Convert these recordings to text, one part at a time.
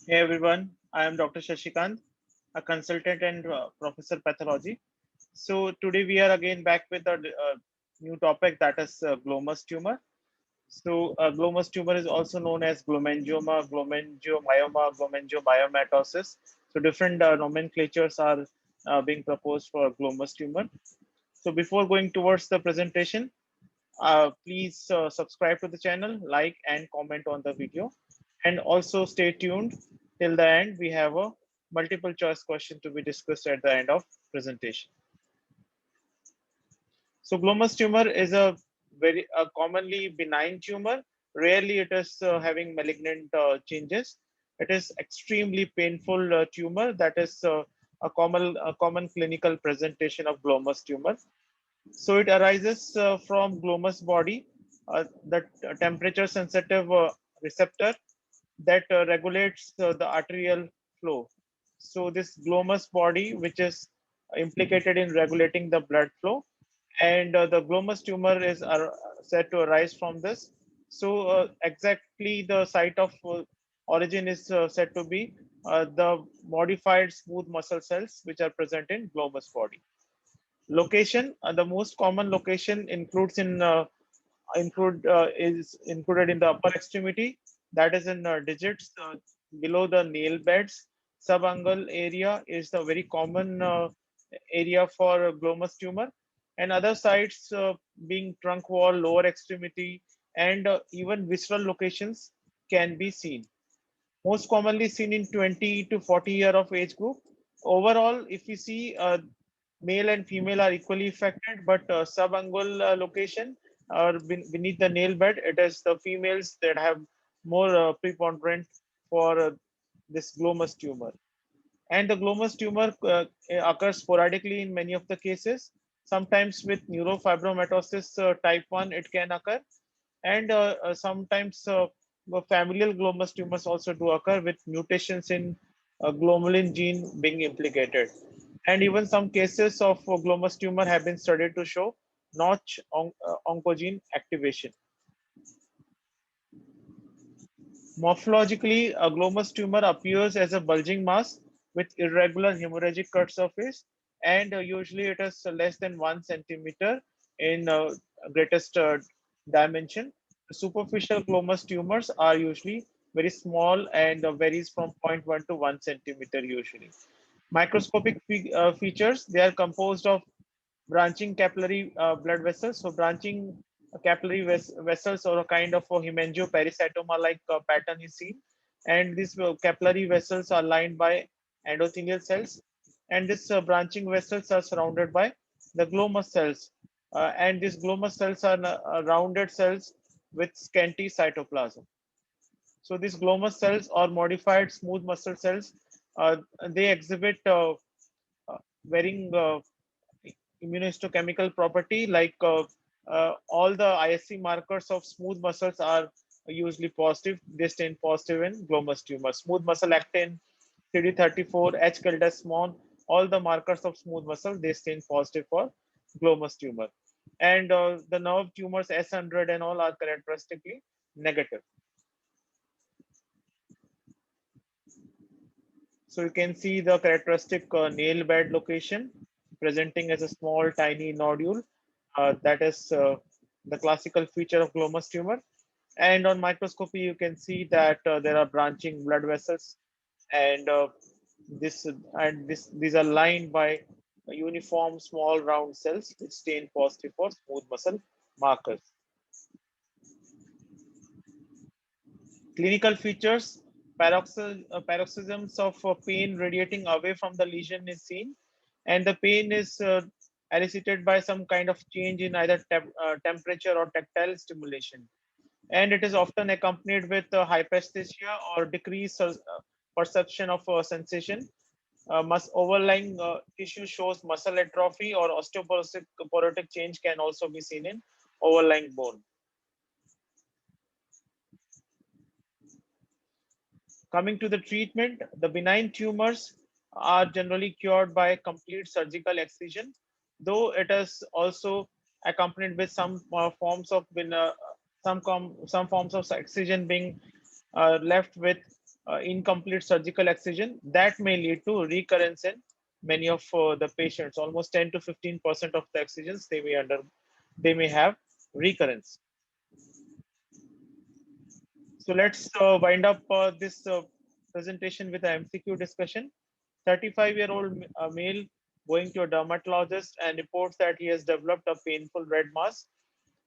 Hey everyone, I am Dr. Shashikant, a consultant and professor pathology. So today we are again back with a new topic, that is glomus tumor. So glomus tumor is also known as glomangioma, glomangiomyoma, glomangiomyomatosis. So different nomenclatures are being proposed for glomus tumor. So before going towards the presentation, please subscribe to the channel, like and comment on the video, and also stay tuned till the end. We have a multiple choice question to be discussed at the end of presentation. So glomus tumor is a very commonly benign tumor. Rarely it is having malignant changes. It is extremely painful tumor. That is a common clinical presentation of glomus tumor. So it arises from glomus body, the temperature sensitive receptor that regulates the arterial flow. So this glomus body, which is implicated in regulating the blood flow, and the glomus tumor is said to arise from this. So exactly the site of origin is said to be the modified smooth muscle cells which are present in glomus body. Location, the most common location is included in the upper extremity, that is in digits below the nail beds. Subungual area is the very common area for glomus tumor, and other sites being trunk wall, lower extremity, and even visceral locations can be seen. Most commonly seen in 20 to 40 year of age group. Overall, if we see, male and female are equally affected, but subungual location or beneath the nail bed, it is the females that have more preponderant for this glomus tumor. And the glomus tumor occurs sporadically in many of the cases. Sometimes with neurofibromatosis type 1, it can occur, and sometimes familial glomus tumors also do occur with mutations in glomalin gene being implicated. And even some cases of glomus tumor have been studied to show notch oncogene activation. Morphologically, a glomus tumor appears as a bulging mass with irregular hemorrhagic cut surface, and usually it is less than 1 centimeter in greatest dimension. Superficial glomus tumors are usually very small and varies from zero point 0.1 to 1 centimeter usually. Microscopic features, they are composed of branching capillary blood vessels. So branching capillary vessels or a kind of a hemangioperiscytoma like pattern is seen. And these capillary vessels are lined by endothelial cells. And these branching vessels are surrounded by the glomus cells. And these glomus cells are rounded cells with scanty cytoplasm. So these glomus cells or modified smooth muscle cells, they exhibit varying immunohistochemical property, like all the ISC markers of smooth muscles are usually positive. They stain positive in glomus tumor. Smooth muscle actin, CD34, H-Kildesmon, all the markers of smooth muscle, they stain positive for glomus tumor. And the nerve tumors S100 and all are characteristically negative. So you can see the characteristic nail bed location presenting as a small tiny nodule. That is the classical feature of glomus tumor. And on microscopy, you can see that there are branching blood vessels, and these are lined by uniform small round cells which stain positive for smooth muscle markers. Clinical features, paroxysms of pain radiating away from the lesion is seen, and the pain is elicited by some kind of change in either temperature or tactile stimulation. And it is often accompanied with hyperesthesia or decreased perception of sensation. Overlying tissue shows muscle atrophy or osteoporotic change can also be seen in overlying bone. Coming to the treatment, the benign tumors are generally cured by complete surgical excision, though it is also accompanied with some forms of some forms of excision being left with incomplete surgical excision that may lead to recurrence in many of the patients. Almost 10 to 15% of the excisions they may have recurrence. So let's wind up this presentation with an MCQ discussion. 35-year-old male going to a dermatologist and reports that he has developed a painful red mass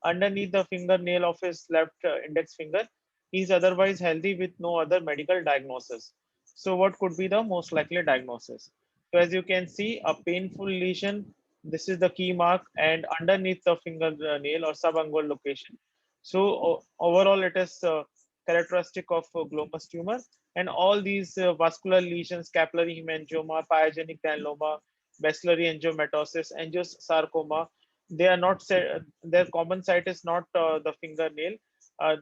underneath the fingernail of his left index finger. He is otherwise healthy with no other medical diagnosis. So what could be the most likely diagnosis? So as you can see, a painful lesion, this is the key mark, and underneath the fingernail or subungual location. So overall, it is characteristic of glomus tumor, and all these vascular lesions, capillary hemangioma, pyogenic granuloma, bacillary angiomatosis, angiosarcoma, they are not their common site is not the fingernail,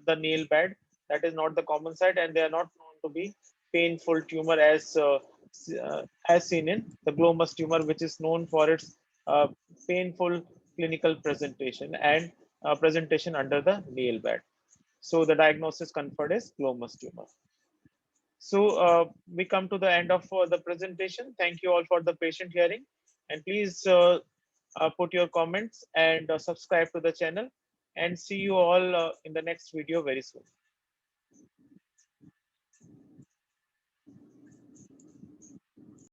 the nail bed. That is not the common site, and they are not known to be painful tumor as seen in the glomus tumor, which is known for its painful clinical presentation and presentation under the nail bed. So the diagnosis conferred is glomus tumor. So we come to the end of the presentation. Thank you all for the patient hearing, and please put your comments and subscribe to the channel, and see you all in the next video very soon.